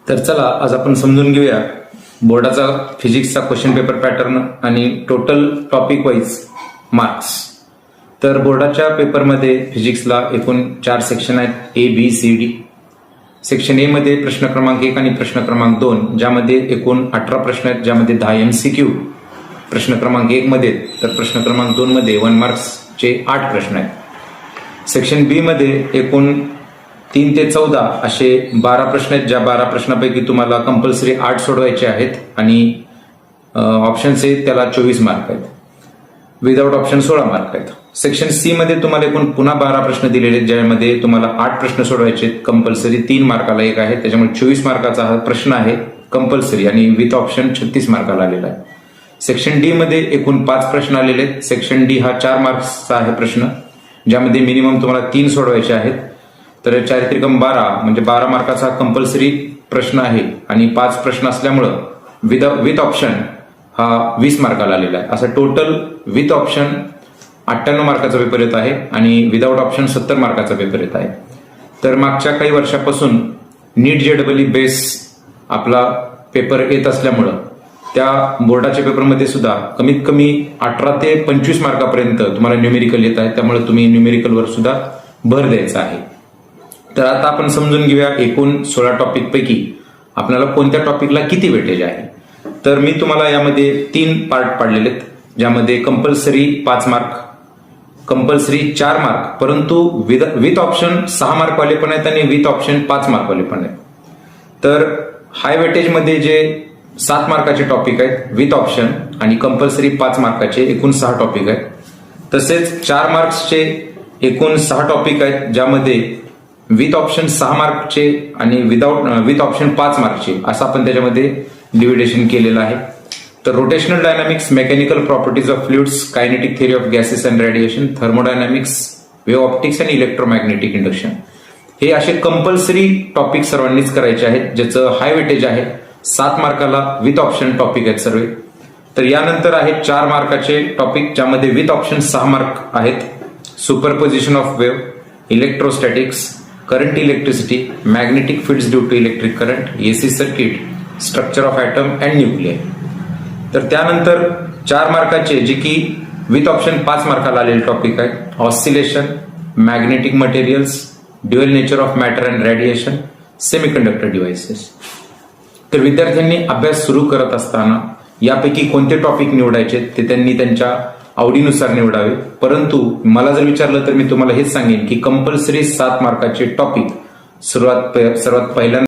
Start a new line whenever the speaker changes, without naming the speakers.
तर चला आज आपण समजून घेऊया बोर्डाचा फिजिक्सचा क्वेश्चन पेपर पॅटर्न आणि टोटल टॉपिक वाईज मार्क्स. तर बोर्डाच्या पेपरमध्ये फिजिक्सला एकूण 4 सेक्शन आहेत, A B C D. Section A मध्ये प्रश्न क्रमांक 1 आणि प्रश्न क्रमांक 2 ज्यामध्ये एकूण 18 प्रश्न आहेत, ज्यामध्ये 10 MCQ प्रश्न क्रमांक 1 मध्ये, तर प्रश्न क्रमांक 2 मध्ये 1 मार्क्सचे 8 प्रश्न आहेत. सेक्शन बी मध्ये एकूण 3 ते 14 असे 12 प्रश्न आहेत, ज्या 12 प्रश्नापैकी तुम्हाला कंपल्सरी 8 सोडवायचे आहेत आणि ऑप्शन्स आहेत त्याला 24 मार्क आहेत, विदाउट ऑप्शन 16 मार्क आहेत. सेक्शन सी मध्ये तुम्हाला एकूण पुन्हा 12 प्रश्न दिलेले आहेत, ज्यामध्ये तुम्हाला 8 प्रश्न सोडवायचे आहेत, कंपल्सरी 3 मार्काला एक आहे, त्याच्यामुळे 24 मार्काचा हा प्रश्न आहे कंपल्सरी आणि विथ ऑप्शन 36 मार्काला आलेला आहे. सेक्शन डी मध्ये एकूण 5 प्रश्न आलेले आहेत. सेक्शन डी हा 4 मार्क्सचा आहे प्रश्न, ज्यामध्ये मिनिमम तुम्हाला 3 सोडवायचे आहेत. तर 4 त्रिकम 12 म्हणजे 12 मार्काचा कंपल्सरी प्रश्न आहे आणि 5 प्रश्न असल्यामुळं विथ ऑप्शन हा 20 मार्काला आलेला आहे. असं टोटल विथ ऑप्शन 98 मार्काचा पेपर येत आहे आणि विदाउट ऑप्शन 70 मार्काचा पेपर येत आहे. तर मागच्या काही वर्षापासून नीट JEE बेस आपला पेपर येत असल्यामुळं त्या बोर्डाच्या पेपरमध्ये सुद्धा कमीत कमी 18 ते 25 मार्कापर्यंत तुम्हाला न्यूमेरिकल येत आहे, त्यामुळे तुम्ही न्यूमेरिकलवर सुद्धा भर द्यायचा आहे. तर आता आपण समजून घेऊया एकूण 16 टॉपिक पैकी आपल्याला कोणत्या टॉपिकला किती वेटेज आहे. तर मी तुम्हाला यामध्ये 3 पार्ट पाडलेले आहेत, ज्यामध्ये कंपल्सरी 5 मार्क, कंपल्सरी 4 मार्क, परंतु विथ ऑप्शन 6 मार्कवाले पण आहेत आणि विथ ऑप्शन 5 मार्कवाले पण आहेत. तर हाय वेटेज मध्ये जे 7 मार्काचे टॉपिक आहेत विथ ऑप्शन आणि कंपल्सरी 5 मार्काचे एकूण 6 टॉपिक आहेत. तसेच 4 मार्क्सचे एकूण 6 टॉपिक आहेत, ज्यामध्ये विथ ऑप्शन 6 मार्कचे आणि विथ ऑप्शन 5 मार्कचे असं आपण त्याच्यामध्ये डिव्हिडेशन केलेलं आहे. तर rotational dynamics, mechanical properties of fluids, kinetic theory of gases and radiation, thermodynamics, wave optics आणि इलेक्ट्रोमॅग्नेटिक इंडक्शन हे असे कंपल्सरी टॉपिक सर्वांनीच करायचे आहेत, ज्याचं हाय वेटेज आहे. 7 मार्काला विथ ऑप्शन टॉपिक आहेत सर्व. तर यानंतर आहेत 4 मार्काचे टॉपिक, ज्यामध्ये विथ ऑप्शन 6 मार्क आहेत. Superposition of wave, electrostatics, current electricity, magnetic fields due to electric current, AC circuit, structure of atom and nuclear. तर त्यानंतर 4 मार्काचे जे की विथ ऑप्शन 5 मार्काला आलेले टॉपिक आहेत, oscillation, magnetic materials, dual nature of matter and radiation, semiconductor devices. तर विद्यार्थ्यांनी अभ्यास सुरू करत असताना यापैकी कोणते टॉपिक निवडायचे ते त्यांनी त्यांच्या आवडीनुसार निवडावे. परंतु मला जर विचारलं तर मी तुम्हाला हेच सांगेन की कंपल्सरी 7 मार्काचे टॉपिक सर्वात पहिल्यांदा